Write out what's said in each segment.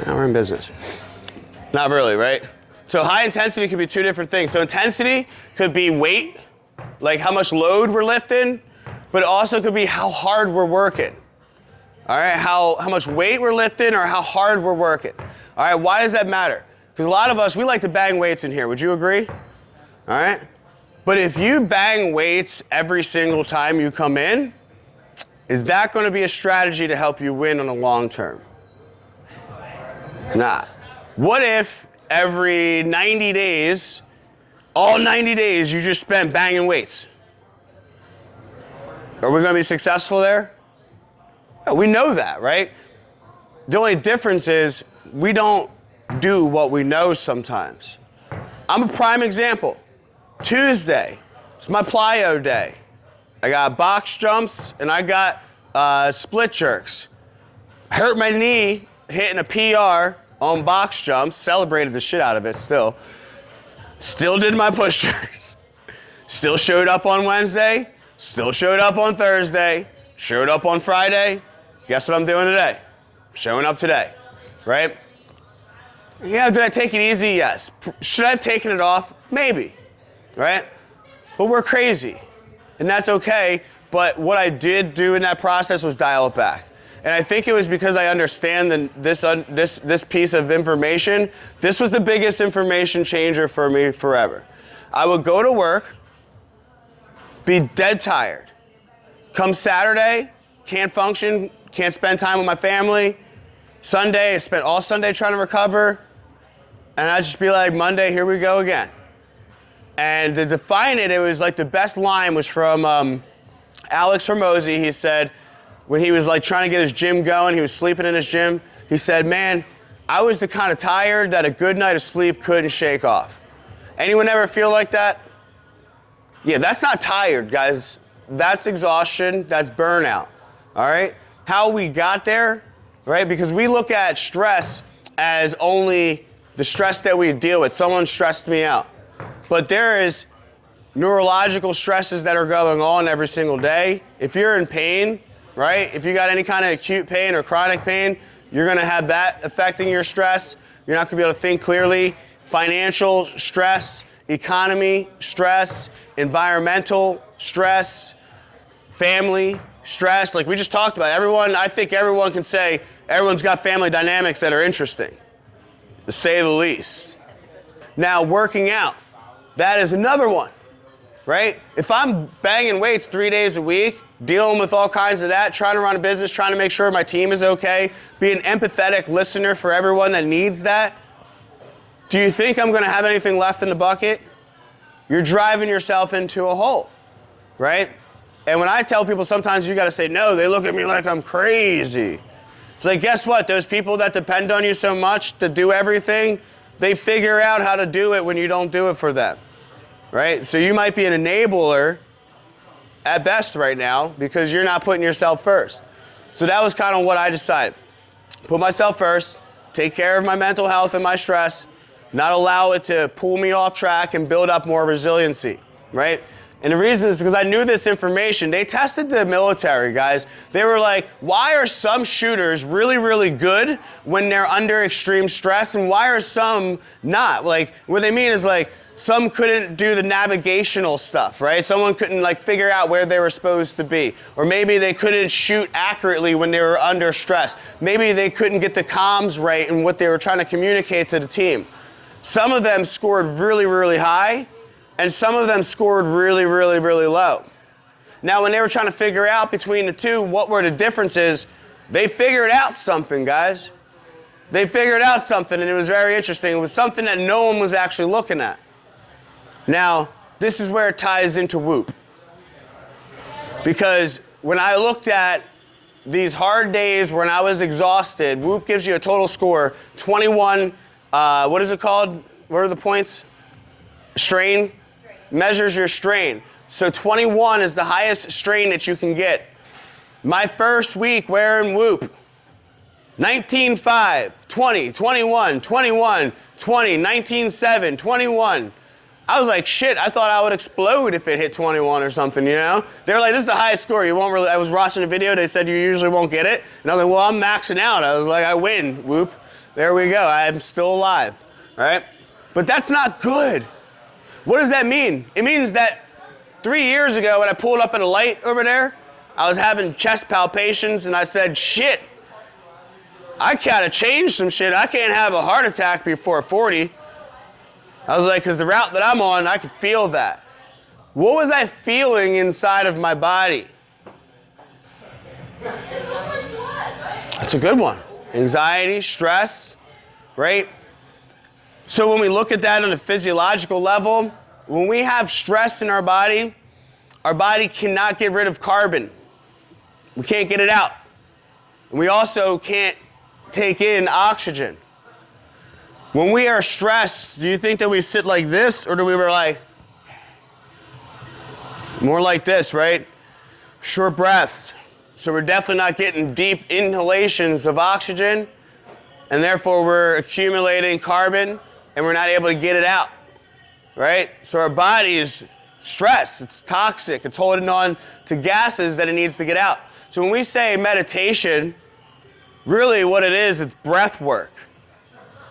Now we're in business. Not really, right? So high intensity could be two different things. So intensity could be weight, like how much load we're lifting, but it also could be how hard we're working. All right, how much weight we're lifting or how hard we're working. All right, why does that matter? Because a lot of us, we like to bang weights in here. Would you agree? All right? But if you bang weights every single time you come in, is that going to be a strategy to help you win on the long term? Nah. What if every 90 days, all 90 days, you just spent banging weights? Are we going to be successful there? No, we know that, right? The only difference is we don't do what we know sometimes. I'm a prime example. Tuesday, it's my plyo day. I got box jumps and I got split jerks. I hurt my knee hitting a PR on box jumps, celebrated the shit out of it still. Still did my push jerks. Still showed up on Wednesday, still showed up on Thursday, showed up on Friday. Guess what I'm doing today? Showing up today, right? Yeah, did I take it easy? Yes. Should I have taken it off? Maybe, right? But we're crazy, and that's okay. But what I did do in that process was dial it back. And I think it was because I understand this piece of information. This was the biggest information changer for me forever. I would go to work, be dead tired. Come Saturday, can't function, can't spend time with my family. Sunday, I spent all Sunday trying to recover. And I'd just be like, Monday, here we go again. And to define it, it was like the best line was from Alex Hormozy. He said, when he was like trying to get his gym going, he was sleeping in his gym. He said, man, I was the kind of tired that a good night of sleep couldn't shake off. Anyone ever feel like that? Yeah, that's not tired, guys. That's exhaustion, that's burnout, all right? How we got there, right? Because we look at stress as only the stress that we deal with. Someone stressed me out. But there is neurological stresses that are going on every single day. If you're in pain, right? If you got any kind of acute pain or chronic pain, you're gonna have that affecting your stress. You're not gonna be able to think clearly. Financial stress, economy stress, environmental stress, family stress. Like we just talked about, I think everyone can say everyone's got family dynamics that are interesting, to say the least. Now, working out, that is another one, right? If I'm banging weights 3 days a week, dealing with all kinds of that, trying to run a business, trying to make sure my team is okay, be an empathetic listener for everyone that needs that, do you think I'm gonna have anything left in the bucket? You're driving yourself into a hole, right? And when I tell people sometimes you gotta say no, they look at me like I'm crazy. It's like, guess what? Those people that depend on you so much to do everything, they figure out how to do it when you don't do it for them, right? So you might be an enabler at best right now because you're not putting yourself first. So that was kind of what I decided. Put myself first, take care of my mental health and my stress, not allow it to pull me off track and build up more resiliency, right? And the reason is because I knew this information. They tested the military, guys. They were like, why are some shooters really, really good when they're under extreme stress, and why are some not? Like, what they mean is like, some couldn't do the navigational stuff, right? Someone couldn't like figure out where they were supposed to be. Or maybe they couldn't shoot accurately when they were under stress. Maybe they couldn't get the comms right in what they were trying to communicate to the team. Some of them scored really, really high, and some of them scored really, really, really low. Now, when they were trying to figure out between the two what were the differences, they figured out something, guys. They figured out something, and it was very interesting. It was something that no one was actually looking at. Now, this is where it ties into Whoop. Because when I looked at these hard days when I was exhausted, Whoop gives you a total score, 21, what is it called? What are the points? Strain? Measures your strain. So 21 is the highest strain that you can get. My first week wearing Whoop, 19.5, 20, 21, 21, 20, 19.7, 21. I was like, shit, I thought I would explode if it hit 21 or something, you know? They were like, this is the highest score. You won't really, I was watching a video, they said you usually won't get it. And I was like, well, I'm maxing out. I was like, I win, Whoop. There we go. I'm still alive, right? But that's not good. What does that mean? It means that 3 years ago when I pulled up at a light over there, I was having chest palpitations and I said, shit, I gotta change some shit. I can't have a heart attack before 40. I was like, because the route that I'm on, I could feel that. What was I feeling inside of my body? That's a good one. Anxiety, stress, right? So when we look at that on a physiological level, when we have stress in our body cannot get rid of carbon. We can't get it out. And we also can't take in oxygen. When we are stressed, do you think that we sit like this, or do we were like, more like this, right? Short breaths. So we're definitely not getting deep inhalations of oxygen, and therefore we're accumulating carbon, and we're not able to get it out, right? So our body is stressed, it's toxic, it's holding on to gases that it needs to get out. So when we say meditation, really what it is, it's breath work.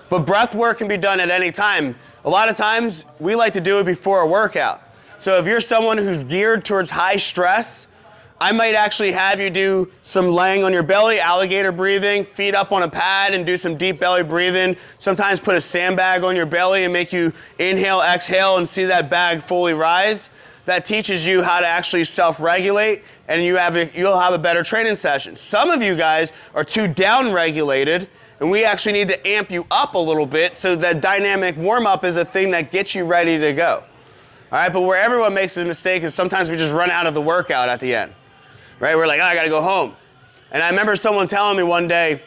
But breath work can be done at any time. A lot of times, we like to do it before a workout. So if you're someone who's geared towards high stress, I might actually have you do some laying on your belly, alligator breathing, feet up on a pad and do some deep belly breathing. Sometimes put a sandbag on your belly and make you inhale, exhale, and see that bag fully rise. That teaches you how to actually self-regulate, and you'll have a better training session. Some of you guys are too down-regulated, and we actually need to amp you up a little bit so that dynamic warm-up is a thing that gets you ready to go. All right, but where everyone makes a mistake is sometimes we just run out of the workout at the end. Right, we're like, oh, I gotta go home. And I remember someone telling me one day,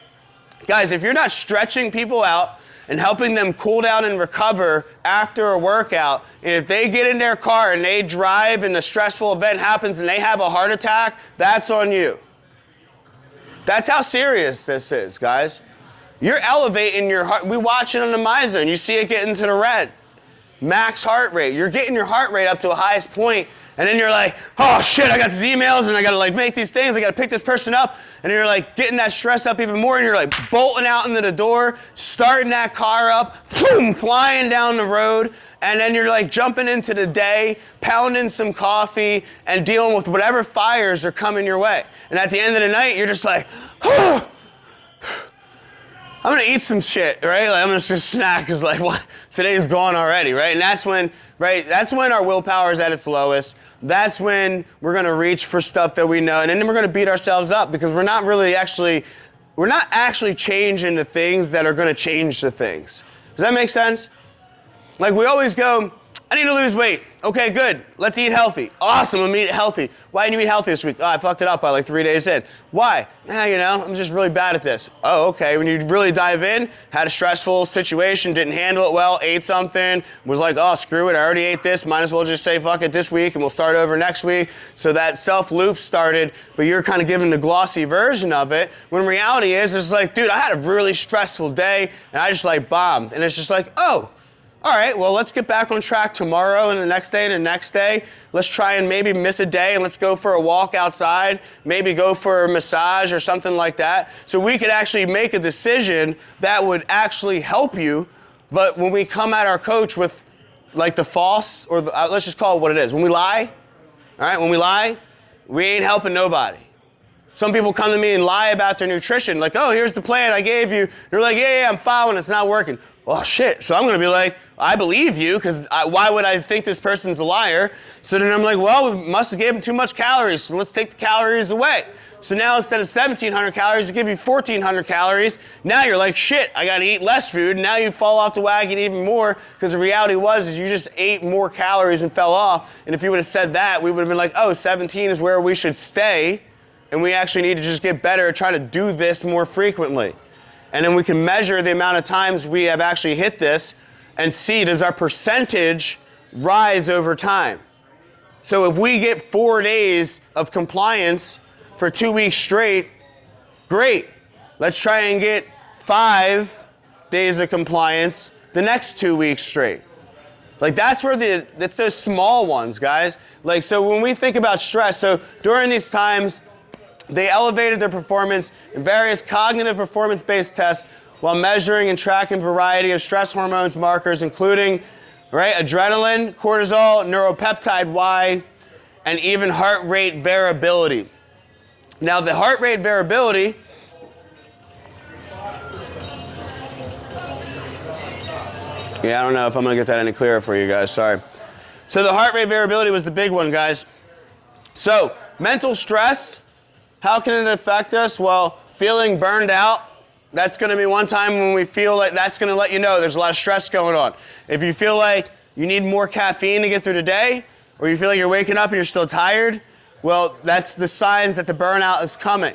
guys, if you're not stretching people out and helping them cool down and recover after a workout, and if they get in their car and they drive and a stressful event happens and they have a heart attack, that's on you. That's how serious this is, guys. You're elevating your heart. We watch it on the MyZone. You see it get into the red. Max heart rate. You're getting your heart rate up to a highest point, and then you're like, oh shit, I got these emails and I gotta like make these things, I gotta pick this person up, and you're like getting that stress up even more, and you're like bolting out into the door, starting that car up, boom, flying down the road, and then you're like jumping into the day, pounding some coffee, and dealing with whatever fires are coming your way. And at the end of the night, you're just like, oh, I'm gonna eat some shit, right? Like I'm gonna just snack because like what? Today's gone already, right? And that's when our willpower is at its lowest. That's when we're gonna reach for stuff that we know, and then we're gonna beat ourselves up because we're not actually changing the things that are gonna change the things. Does that make sense? Like we always go, I need to lose weight. Okay, good. Let's eat healthy. Awesome, I'm gonna eat healthy. Why didn't you eat healthy this week? Oh, I fucked it up by like 3 days in. Why? I'm just really bad at this. Oh, okay. When you really dive in, had a stressful situation, didn't handle it well, ate something, was like, oh, screw it, I already ate this, might as well just say fuck it this week and we'll start over next week. So that self-loop started, but you're kind of giving the glossy version of it, when reality is, it's like, dude, I had a really stressful day and I just like bombed. And it's just like, oh, all right, well, let's get back on track tomorrow and the next day and the next day. Let's try and maybe miss a day and let's go for a walk outside, maybe go for a massage or something like that. So we could actually make a decision that would actually help you. But when we come at our coach with like the false, or let's just call it what it is. When we lie, all right, when we lie, we ain't helping nobody. Some people come to me and lie about their nutrition, like, oh, here's the plan I gave you. They're like, yeah, I'm following, it's not working. Oh, shit. So I'm going to be like, I believe you, because why would I think this person's a liar? So then I'm like, well, we must have given him too much calories, so let's take the calories away. So now instead of 1,700 calories, they give you 1,400 calories. Now you're like, shit, I got to eat less food. Now you fall off the wagon even more, because the reality is you just ate more calories and fell off. And if you would have said that, we would have been like, oh, 17 is where we should stay, and we actually need to just get better at trying to do this more frequently. And then we can measure the amount of times we have actually hit this and see, does our percentage rise over time? So if we get 4 days of compliance for 2 weeks straight, great. Let's try and get 5 days of compliance the next 2 weeks straight. Like that's where that's those small ones, guys. Like, so when we think about stress, so during these times, they elevated their performance in various cognitive performance-based tests while measuring and tracking a variety of stress hormones markers, including adrenaline, cortisol, neuropeptide Y, and even heart rate variability. Now, the heart rate variability I don't know if I'm going to get that any clearer for you guys, sorry. So the heart rate variability was the big one, guys. So mental stress, how can it affect us? Well, feeling burned out, that's going to be one time when we feel like that's going to let you know there's a lot of stress going on. If you feel like you need more caffeine to get through the day, or you feel like you're waking up and you're still tired, well, that's the signs that the burnout is coming,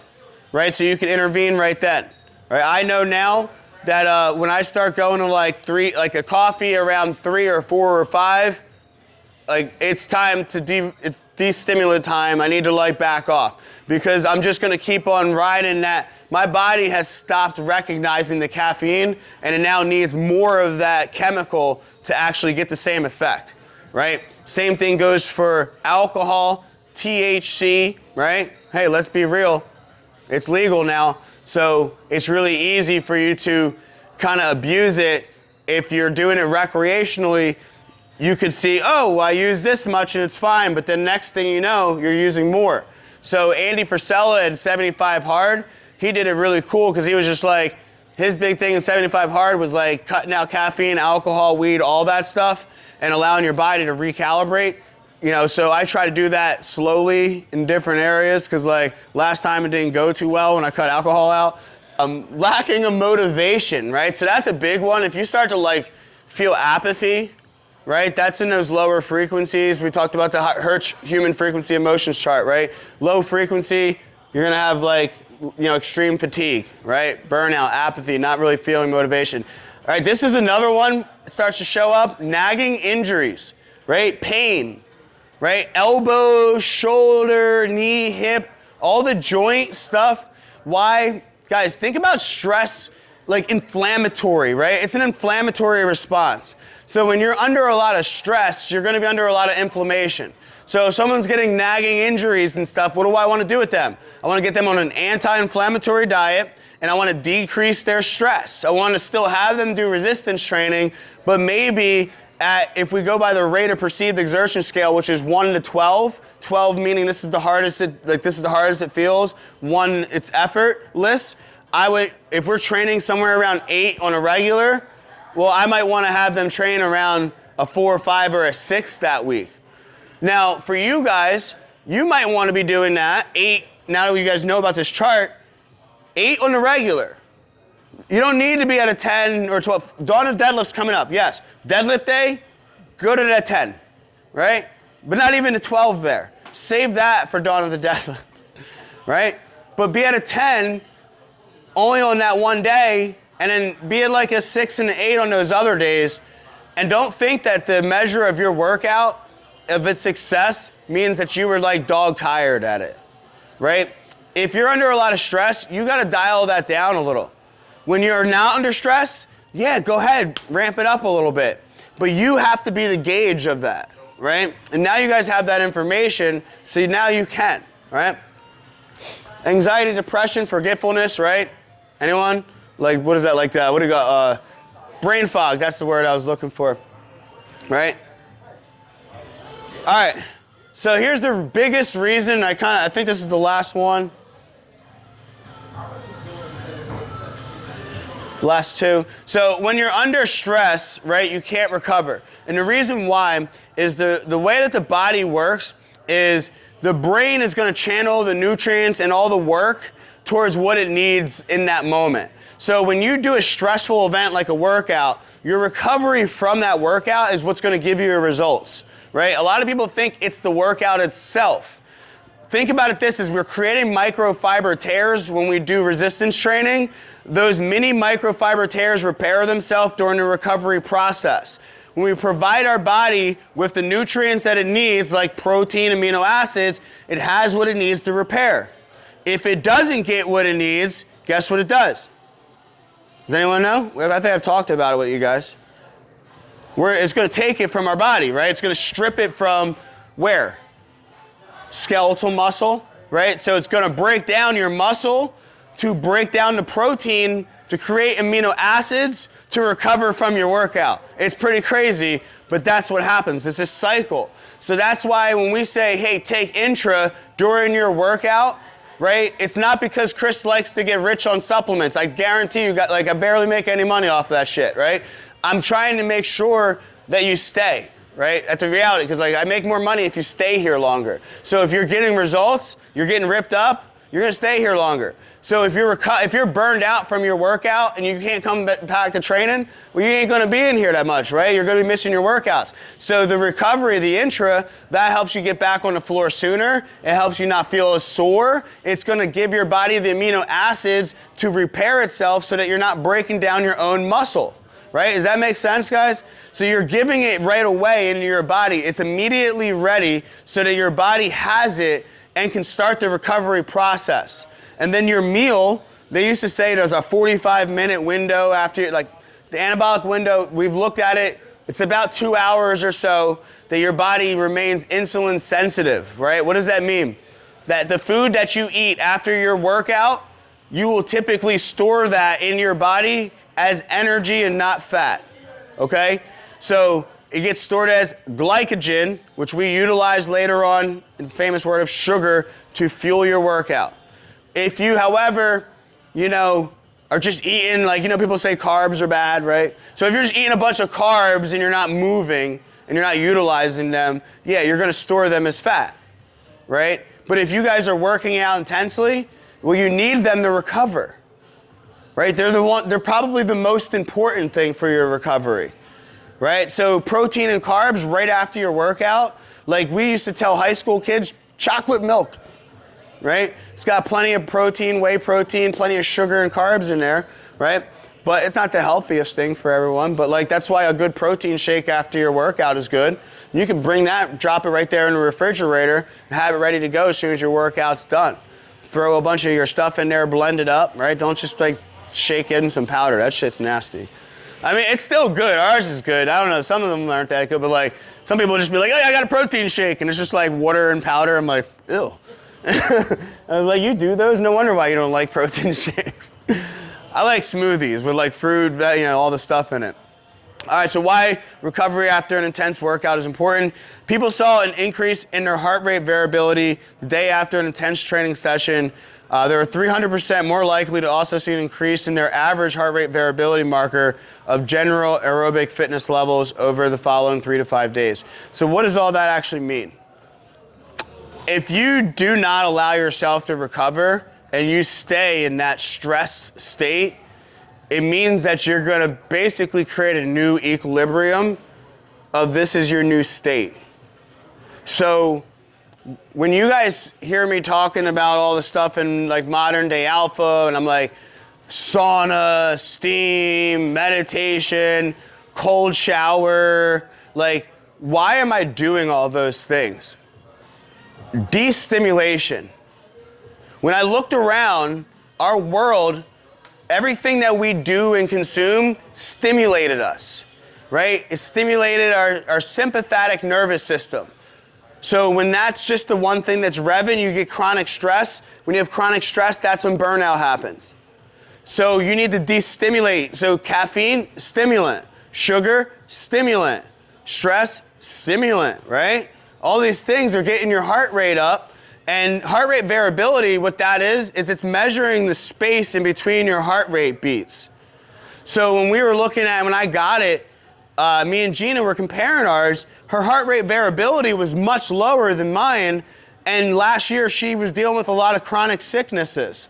right? So you can intervene right then. Right? I know now that when I start going to like a coffee around 3 or 4 or 5, like it's time to it's de-stimulant time. I need to like back off because I'm just going to keep on riding that. My body has stopped recognizing the caffeine and it now needs more of that chemical to actually get the same effect, right? Same thing goes for alcohol, THC, right? Hey, let's be real. It's legal now. So it's really easy for you to kind of abuse it. If you're doing it recreationally, you could see, oh, well, I use this much and it's fine, but then next thing you know, you're using more. So Andy Frisella at 75 Hard, he did it really cool because he was just like, his big thing in 75 Hard was like cutting out caffeine, alcohol, weed, all that stuff, and allowing your body to recalibrate. So I try to do that slowly in different areas because like last time it didn't go too well when I cut alcohol out. Lacking of motivation, right? So that's a big one. If you start to like feel apathy, right? That's in those lower frequencies. We talked about the Hertz human frequency emotions chart, right? Low frequency, you're gonna have like, extreme fatigue, right? Burnout, apathy, not really feeling motivation. All right, this is another one. It starts to show up, nagging injuries, right? Pain. Right? Elbow, shoulder, knee, hip, all the joint stuff. Why? Guys, think about stress like inflammatory, right? It's an inflammatory response. So when you're under a lot of stress, you're going to be under a lot of inflammation. So if someone's getting nagging injuries and stuff, what do I want to do with them? I want to get them on an anti-inflammatory diet, and I want to decrease their stress. I want to still have them do resistance training, but maybe if we go by the rate of perceived exertion scale, which is 1 to 12, 12 meaning this is the hardest it feels, 1 it's effortless. If we're training somewhere around 8 on a regular, well, I might want to have them train around a 4 or 5 or a 6 that week. Now, for you guys, you might want to be doing that 8. Now that you guys know about this chart, 8 on the regular. You don't need to be at a 10 or 12. Dawn of deadlift's coming up, yes. Deadlift day, go to that 10, right? But not even a 12 there. Save that for dawn of the deadlift, right? But be at a 10 only on that one day, and then be at like a 6 and an 8 on those other days. And don't think that the measure of your workout, of its success, means that you were like dog tired at it, right? If you're under a lot of stress, you got to dial that down a little. When you're not under stress, yeah, go ahead, ramp it up a little bit. But you have to be the gauge of that, right? And now you guys have that information, so now you can, right? Anxiety, depression, forgetfulness, right? Anyone? Like, what is that? Like, what do you got? Brain fog, that's the word I was looking for, right? All right, so here's the biggest reason, I think this is the last one. Last 2. So when you're under stress, right, you can't recover. And the reason why is the way that the body works is the brain is going to channel the nutrients and all the work towards what it needs in that moment. So when you do a stressful event like a workout, your recovery from that workout is what's going to give you your results, right? A lot of people think it's the workout itself. Think about it this, is we're creating microfiber tears when we do resistance training. Those mini microfiber tears repair themselves during the recovery process. When we provide our body with the nutrients that it needs, like protein, amino acids, it has what it needs to repair. If it doesn't get what it needs, guess what it does? Does anyone know? I think I've talked about it with you guys. It's going to take it from our body, right? It's going to strip it from where? Skeletal muscle, right? So it's going to break down your muscle to break down the protein to create amino acids to recover from your workout. It's pretty crazy, but that's what happens. It's a cycle. So that's why when we say, hey, take intra during your workout, right? It's not because Chris likes to get rich on supplements. I guarantee you, I barely make any money off of that shit, right? I'm trying to make sure that you stay, right? That's the reality, because I make more money if you stay here longer. So if you're getting results, you're getting ripped up, you're gonna stay here longer. So if you're burned out from your workout and you can't come back to training, well, you ain't gonna be in here that much, right? You're gonna be missing your workouts. So the recovery, the intra, that helps you get back on the floor sooner. It helps you not feel as sore. It's gonna give your body the amino acids to repair itself so that you're not breaking down your own muscle, right? Does that make sense, guys? So you're giving it right away into your body. It's immediately ready so that your body has it and can start the recovery process. And then your meal, they used to say there's a 45-minute window after, the anabolic window, we've looked at it, it's about 2 hours or so that your body remains insulin sensitive, right? What does that mean? That the food that you eat after your workout, you will typically store that in your body as energy and not fat, okay? So it gets stored as glycogen, which we utilize later on in the famous word of sugar to fuel your workout. If you, however, are just eating, people say carbs are bad, right? So if you're just eating a bunch of carbs and you're not moving and you're not utilizing them, yeah, you're gonna store them as fat, right? But if you guys are working out intensely, well, you need them to recover, right? They're probably the most important thing for your recovery, right? So protein and carbs right after your workout, like we used to tell high school kids, chocolate milk, right? It's got plenty of protein, whey protein, plenty of sugar and carbs in there, right? But it's not the healthiest thing for everyone, but that's why a good protein shake after your workout is good. You can bring that, drop it right there in the refrigerator and have it ready to go as soon as your workout's done. Throw a bunch of your stuff in there, blend it up, right? Don't just shake it in some powder. That shit's nasty. I mean, it's still good. Ours is good. I don't know, some of them aren't that good, but some people just be like, oh, I got a protein shake, and it's just water and powder. I'm like, ew. I was like, you do those? No wonder why you don't like protein shakes. I like smoothies with fruit, all the stuff in it. All right, so why recovery after an intense workout is important. People saw an increase in their heart rate variability the day after an intense training session. They were 300% more likely to also see an increase in their average heart rate variability marker of general aerobic fitness levels over the following 3 to 5 days. So what does all that actually mean? If you do not allow yourself to recover and you stay in that stress state, it means that you're going to basically create a new equilibrium of this is your new state. So when you guys hear me talking about all the stuff in modern day alpha, and I'm like sauna, steam, meditation, cold shower, why am I doing all those things? Destimulation. When I looked around our world, everything that we do and consume stimulated us, right? It stimulated our sympathetic nervous system. So when that's just the one thing that's revving, you get chronic stress. When you have chronic stress, that's when burnout happens. So you need to destimulate. So caffeine, stimulant. Sugar, stimulant. Stress, stimulant, right? All these things are getting your heart rate up. And heart rate variability, what that is it's measuring the space in between your heart rate beats. So when we were looking at, when I got it, me and Gina were comparing ours, her heart rate variability was much lower than mine. And last year she was dealing with a lot of chronic sicknesses.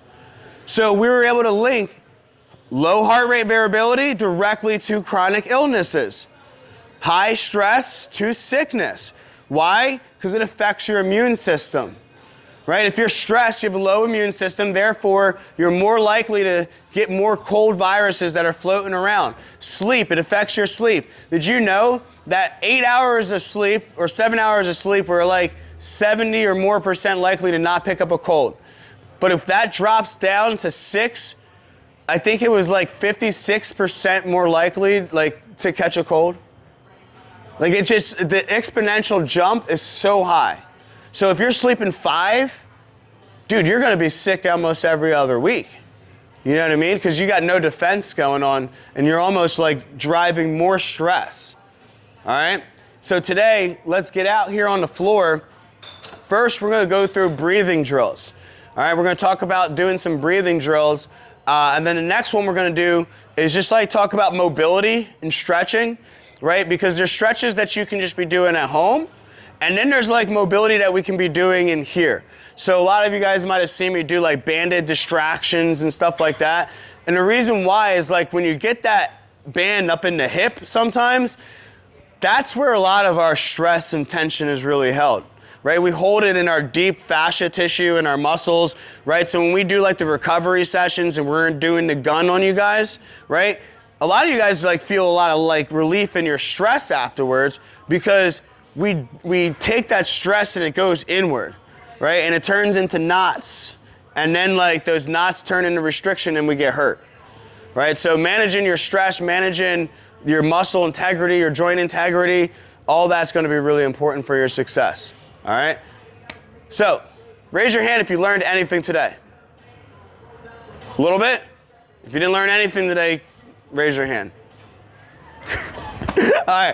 So we were able to link low heart rate variability directly to chronic illnesses. High stress to sickness. Why? Because it affects your immune system, right? If you're stressed, you have a low immune system, therefore you're more likely to get more cold viruses that are floating around. Sleep, it affects your sleep. Did you know that 8 hours of sleep or 7 hours of sleep were 70 or more % likely to not pick up a cold? But if that drops down to 6, I think it was 56% more likely to catch a cold. The exponential jump is so high. So if you're sleeping 5, dude, you're gonna be sick almost every other week, You know what I mean? Because you got no defense going on and you're almost like driving more stress. All right? So today, let's get out here on the floor. First, we're going to go through breathing drills. All right, we're going to talk about doing some breathing drills. And then the next one we're going to do is just like talk about mobility and stretching, right? Because there's stretches that you can just be doing at home. And then there's like mobility that we can be doing in here. So a lot of you guys might have seen me do like banded distractions and stuff like that. And the reason why is like when you get that band up in the hip sometimes, that's where a lot of our stress and tension is really held, right? We hold it in our deep fascia tissue and our muscles, right? So when we do like the recovery sessions and we're doing the gun on you guys, right? A lot of you guys like feel a lot of like relief in your stress afterwards because we take that stress and it goes inward, right? And it turns into knots. And then like those knots turn into restriction and we get hurt, right? So managing your stress, managing your muscle integrity, your joint integrity, all that's going to be really important for your success. All right? So, raise your hand if you learned anything today. A little bit? If you didn't learn anything today, raise your hand.